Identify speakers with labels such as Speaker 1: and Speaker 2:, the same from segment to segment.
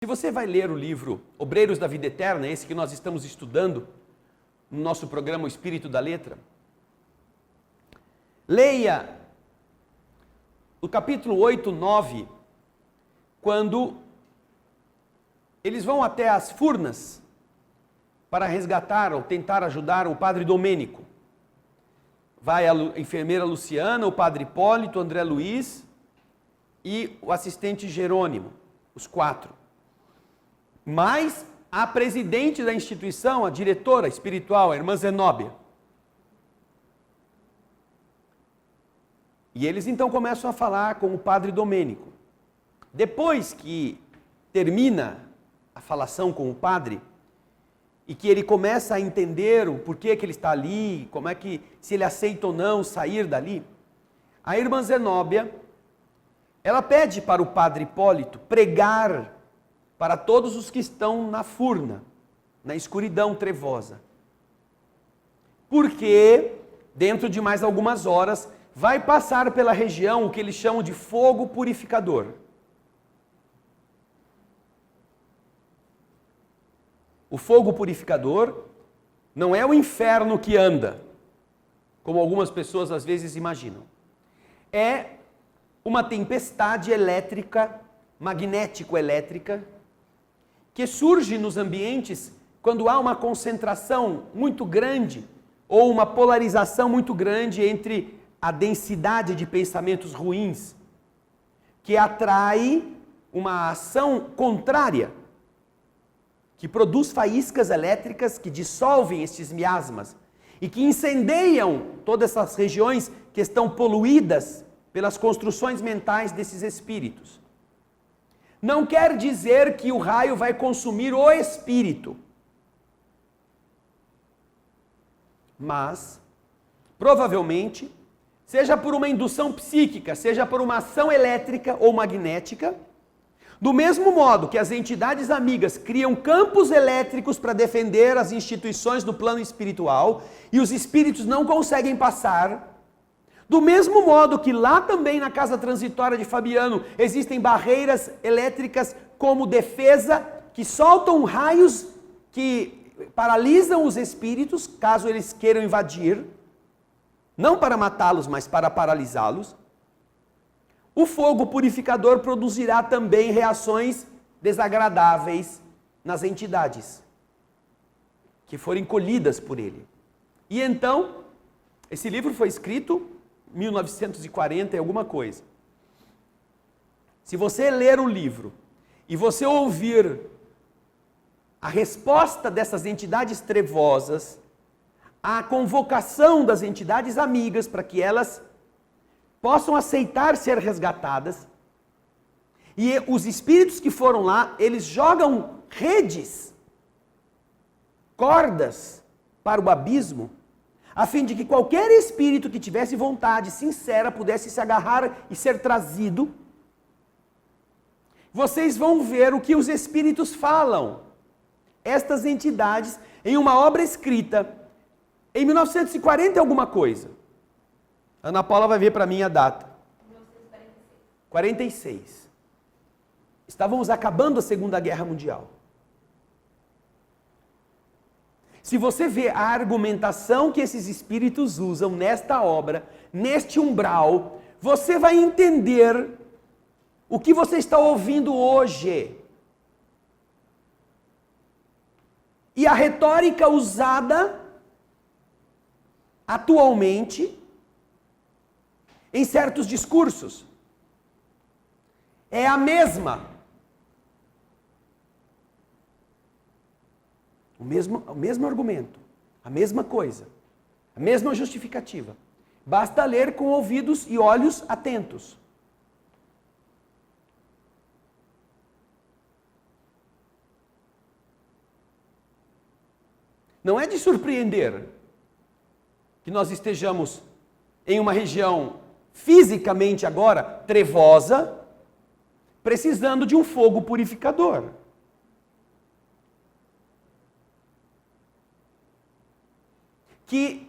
Speaker 1: Se você vai ler o livro Obreiros da Vida Eterna, esse que nós estamos estudando no nosso programa O Espírito da Letra, leia o capítulo 8, 9, quando eles vão até as Furnas para resgatar ou tentar ajudar o padre Domênico. Vai a enfermeira Luciana, o padre Hipólito, o André Luiz e o assistente Jerônimo, os 4. Mas a presidente da instituição, a diretora espiritual, a irmã Zenóbia. E eles então começam a falar com o padre Domênico. Depois que termina a falação com o padre, e que ele começa a entender o porquê que ele está ali, como é que, se ele aceita ou não sair dali, a irmã Zenóbia, ela pede para o padre Hipólito pregar para todos os que estão na furna, na escuridão trevosa. Porque, dentro de mais algumas horas, vai passar pela região o que eles chamam de fogo purificador. O fogo purificador não é o inferno que anda, como algumas pessoas às vezes imaginam. É uma tempestade elétrica, magnético-elétrica, que surge nos ambientes quando há uma concentração muito grande ou uma polarização muito grande entre a densidade de pensamentos ruins, que atrai uma ação contrária, que produz faíscas elétricas que dissolvem estes miasmas e que incendeiam todas essas regiões que estão poluídas pelas construções mentais desses espíritos. Não quer dizer que o raio vai consumir o espírito, mas, provavelmente, seja por uma indução psíquica, seja por uma ação elétrica ou magnética, do mesmo modo que as entidades amigas criam campos elétricos para defender as instituições do plano espiritual e os espíritos não conseguem passar, do mesmo modo que lá também na casa transitória de Fabiano existem barreiras elétricas como defesa que soltam raios que paralisam os espíritos caso eles queiram invadir, não para matá-los, mas para paralisá-los. O fogo purificador produzirá também reações desagradáveis nas entidades que forem colhidas por ele. E então, esse livro foi escrito em 1940 e alguma coisa. Se você ler o livro e você ouvir a resposta dessas entidades trevosas, a convocação das entidades amigas para que elas possam aceitar ser resgatadas, e os espíritos que foram lá, eles jogam redes, cordas para o abismo, a fim de que qualquer espírito que tivesse vontade sincera pudesse se agarrar e ser trazido. Vocês vão ver o que os espíritos falam, estas entidades, em uma obra escrita em 1940 e alguma coisa. Ana Paula vai ver para mim a data. 1946. Estávamos acabando a Segunda Guerra Mundial. Se você vê a argumentação que esses espíritos usam nesta obra, neste umbral, você vai entender o que você está ouvindo hoje. E a retórica usada atualmente em certos discursos é a mesma. O mesmo argumento, a mesma coisa, a mesma justificativa. Basta ler com ouvidos e olhos atentos. Não é de surpreender que nós estejamos em uma região fisicamente agora trevosa, precisando de um fogo purificador. Que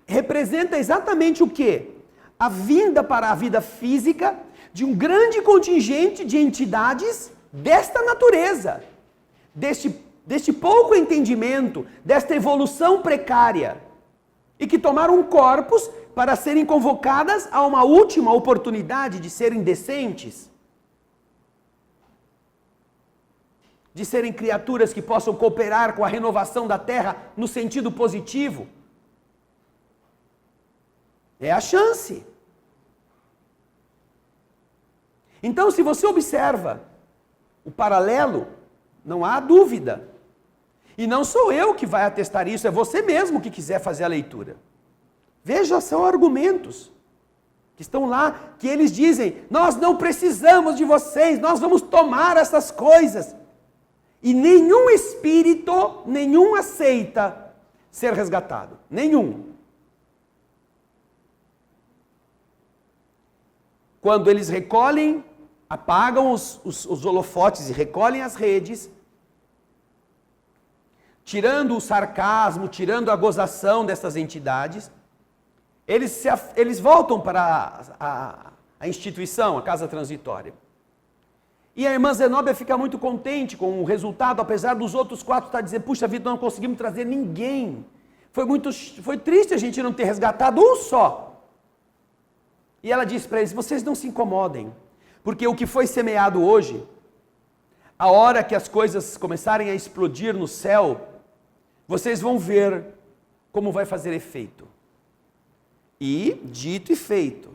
Speaker 1: representa exatamente o quê? A vinda para a vida física de um grande contingente de entidades desta natureza, deste pouco entendimento, desta evolução precária, e que tomaram corpos para serem convocadas a uma última oportunidade de serem decentes, de serem criaturas que possam cooperar com a renovação da terra no sentido positivo. É a chance. Então, se você observa o paralelo, não há dúvida. E não sou eu que vai atestar isso, é você mesmo que quiser fazer a leitura. Veja, são argumentos que estão lá, que eles dizem, nós não precisamos de vocês, nós vamos tomar essas coisas. E nenhum espírito, nenhum aceita ser resgatado. Nenhum. Quando eles recolhem, apagam os holofotes e recolhem as redes, tirando o sarcasmo, tirando a gozação dessas entidades, eles voltam para a instituição, a casa transitória. E a irmã Zenóbia fica muito contente com o resultado, apesar dos outros 4 estar dizendo, puxa vida, não conseguimos trazer ninguém. Foi triste a gente não ter resgatado um só. E ela disse para eles, vocês não se incomodem, porque o que foi semeado hoje, a hora que as coisas começarem a explodir no céu, vocês vão ver como vai fazer efeito. E, dito e feito,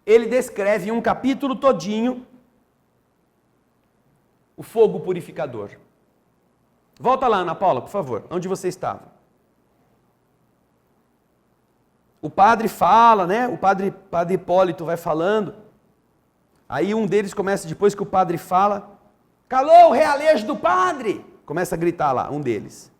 Speaker 1: ele descreve em um capítulo todinho o fogo purificador. Volta lá, Ana Paula, por favor, onde você estava. O padre fala, né? O padre Hipólito vai falando. Aí um deles começa, depois que o padre fala, calou o realejo do padre! Começa a gritar lá, um deles.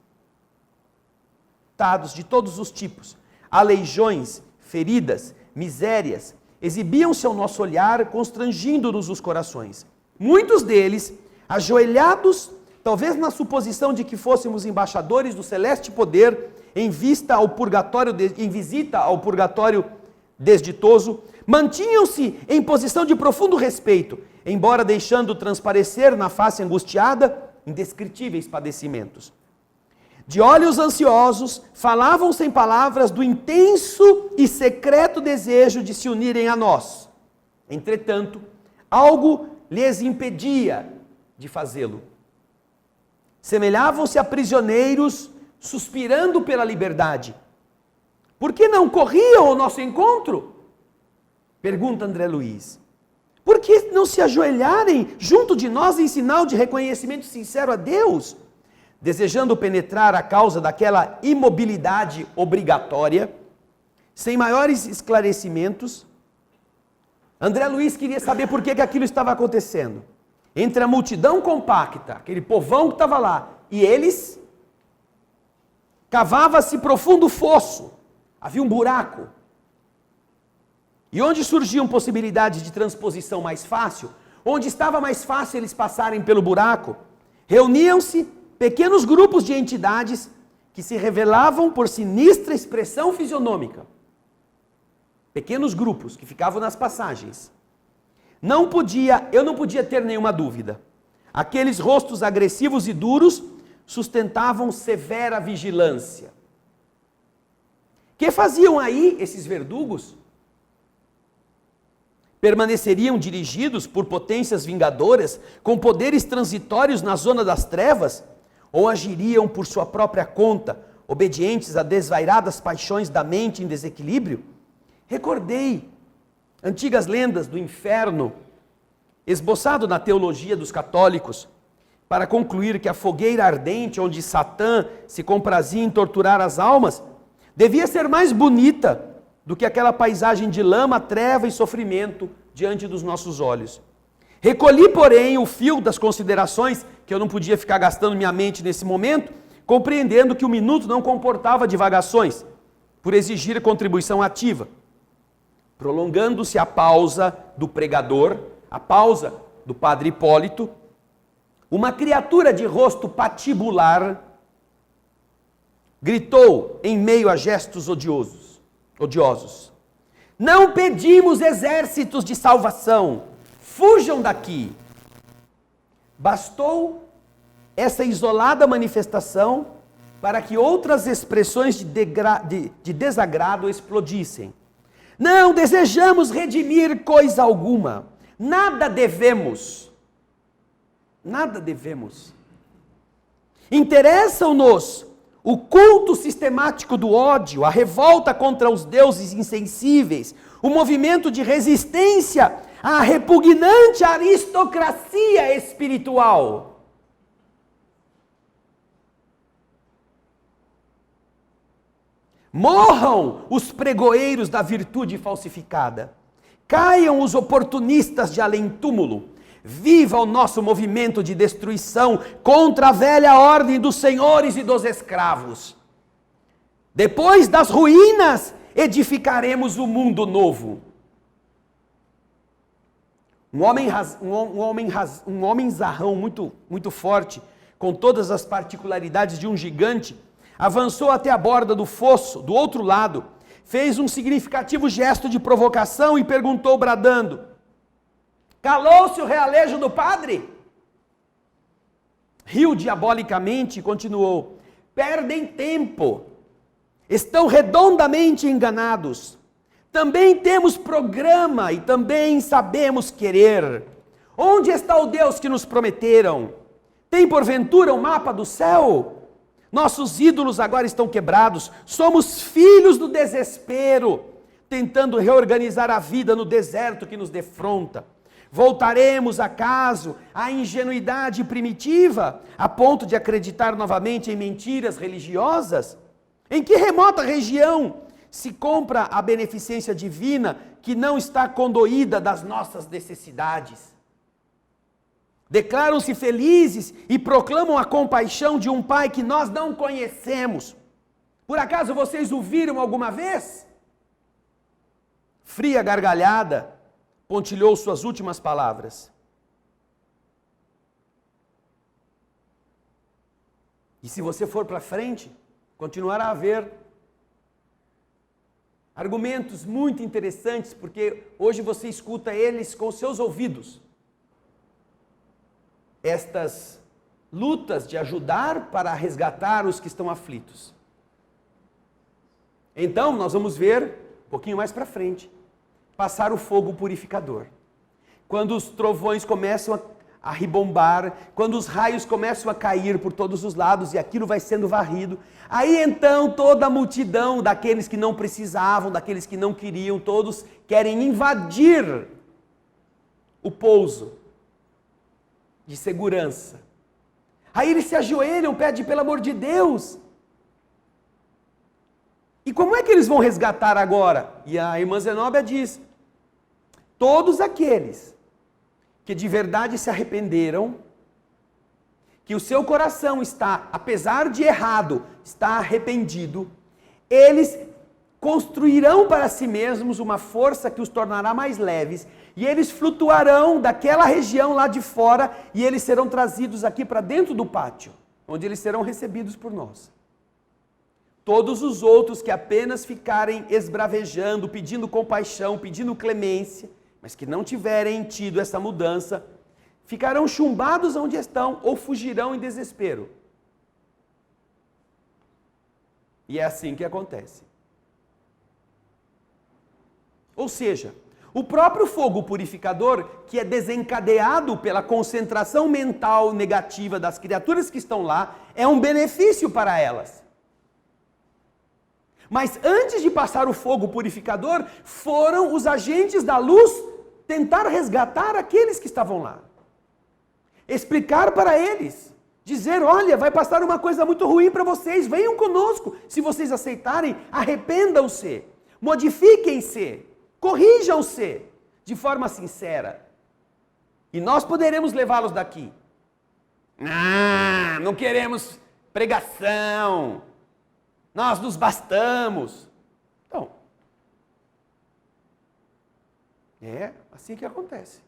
Speaker 1: De todos os tipos, aleijões, feridas, misérias, exibiam-se ao nosso olhar, constrangindo-nos os corações. Muitos deles, ajoelhados, talvez na suposição de que fôssemos embaixadores do celeste poder, em visita ao purgatório desditoso, mantinham-se em posição de profundo respeito, embora deixando transparecer na face angustiada indescritíveis padecimentos. De olhos ansiosos, falavam sem palavras do intenso e secreto desejo de se unirem a nós. Entretanto, algo lhes impedia de fazê-lo. Semelhavam-se a prisioneiros suspirando pela liberdade. Por que não corriam ao nosso encontro? Pergunta André Luiz. Por que não se ajoelharem junto de nós em sinal de reconhecimento sincero a Deus? Desejando penetrar a causa daquela imobilidade obrigatória, sem maiores esclarecimentos, André Luiz queria saber por que aquilo estava acontecendo. Entre a multidão compacta, aquele povão que estava lá, e eles, cavava-se profundo fosso, havia um buraco. E onde surgiam possibilidades de transposição mais fácil, onde estava mais fácil eles passarem pelo buraco, reuniam-se pequenos grupos de entidades que se revelavam por sinistra expressão fisionômica. Pequenos grupos que ficavam nas passagens. Eu não podia ter nenhuma dúvida. Aqueles rostos agressivos e duros sustentavam severa vigilância. Que faziam aí esses verdugos? Permaneceriam dirigidos por potências vingadoras, com poderes transitórios na zona das trevas, ou agiriam por sua própria conta, obedientes a desvairadas paixões da mente em desequilíbrio? Recordei antigas lendas do inferno, esboçado na teologia dos católicos, para concluir que a fogueira ardente onde Satã se comprazia em torturar as almas, devia ser mais bonita do que aquela paisagem de lama, treva e sofrimento diante dos nossos olhos. Recolhi, porém, o fio das considerações, que eu não podia ficar gastando minha mente nesse momento, compreendendo que o minuto não comportava divagações, por exigir contribuição ativa. Prolongando-se a pausa do pregador, a pausa do padre Hipólito, uma criatura de rosto patibular gritou em meio a gestos odiosos: não pedimos exércitos de salvação, fujam daqui. Bastou essa isolada manifestação para que outras expressões de desagrado explodissem. Não desejamos redimir coisa alguma, nada devemos. Nada devemos. Interessam-nos o culto sistemático do ódio, a revolta contra os deuses insensíveis, o movimento de resistência à repugnante aristocracia espiritual. Morram os pregoeiros da virtude falsificada. Caiam os oportunistas de além-túmulo. Viva o nosso movimento de destruição contra a velha ordem dos senhores e dos escravos. Depois das ruínas, edificaremos o mundo novo. Um homem zarrão muito forte, com todas as particularidades de um gigante, avançou até a borda do fosso, do outro lado, fez um significativo gesto de provocação e perguntou bradando: calou-se o realejo do padre? Riu diabolicamente e continuou: perdem tempo, estão redondamente enganados. Também temos programa e também sabemos querer. Onde está o Deus que nos prometeram? Tem porventura um mapa do céu? Nossos ídolos agora estão quebrados, somos filhos do desespero, tentando reorganizar a vida no deserto que nos defronta. Voltaremos, acaso, à ingenuidade primitiva, a ponto de acreditar novamente em mentiras religiosas? Em que remota região se compra a beneficência divina que não está condoída das nossas necessidades? Declaram-se felizes e proclamam a compaixão de um Pai que nós não conhecemos. Por acaso vocês o viram alguma vez? Fria gargalhada pontilhou suas últimas palavras. E se você for para frente, continuará a haver argumentos muito interessantes, porque hoje você escuta eles com seus ouvidos. Estas lutas de ajudar para resgatar os que estão aflitos. Então, nós vamos ver, um pouquinho mais para frente, passar o fogo purificador. Quando os trovões começam a ribombar, quando os raios começam a cair por todos os lados e aquilo vai sendo varrido, aí então toda a multidão daqueles que não precisavam, daqueles que não queriam, todos querem invadir o pouso de segurança. Aí eles se ajoelham, pedem pelo amor de Deus. E como é que eles vão resgatar agora? E a irmã Zenóbia diz: todos aqueles que de verdade se arrependeram, que o seu coração está, apesar de errado, está arrependido, eles construirão para si mesmos uma força que os tornará mais leves, e eles flutuarão daquela região lá de fora, e eles serão trazidos aqui para dentro do pátio, onde eles serão recebidos por nós. Todos os outros que apenas ficarem esbravejando, pedindo compaixão, pedindo clemência, mas que não tiverem tido essa mudança, ficarão chumbados onde estão ou fugirão em desespero. E é assim que acontece. Ou seja, o próprio fogo purificador, que é desencadeado pela concentração mental negativa das criaturas que estão lá, é um benefício para elas. Mas antes de passar o fogo purificador, foram os agentes da luz tentar resgatar aqueles que estavam lá. Explicar para eles, dizer: olha, vai passar uma coisa muito ruim para vocês, venham conosco. Se vocês aceitarem, arrependam-se, modifiquem-se, corrijam-se de forma sincera. E nós poderemos levá-los daqui. Não queremos pregação. Nós nos bastamos. Então, é assim que acontece.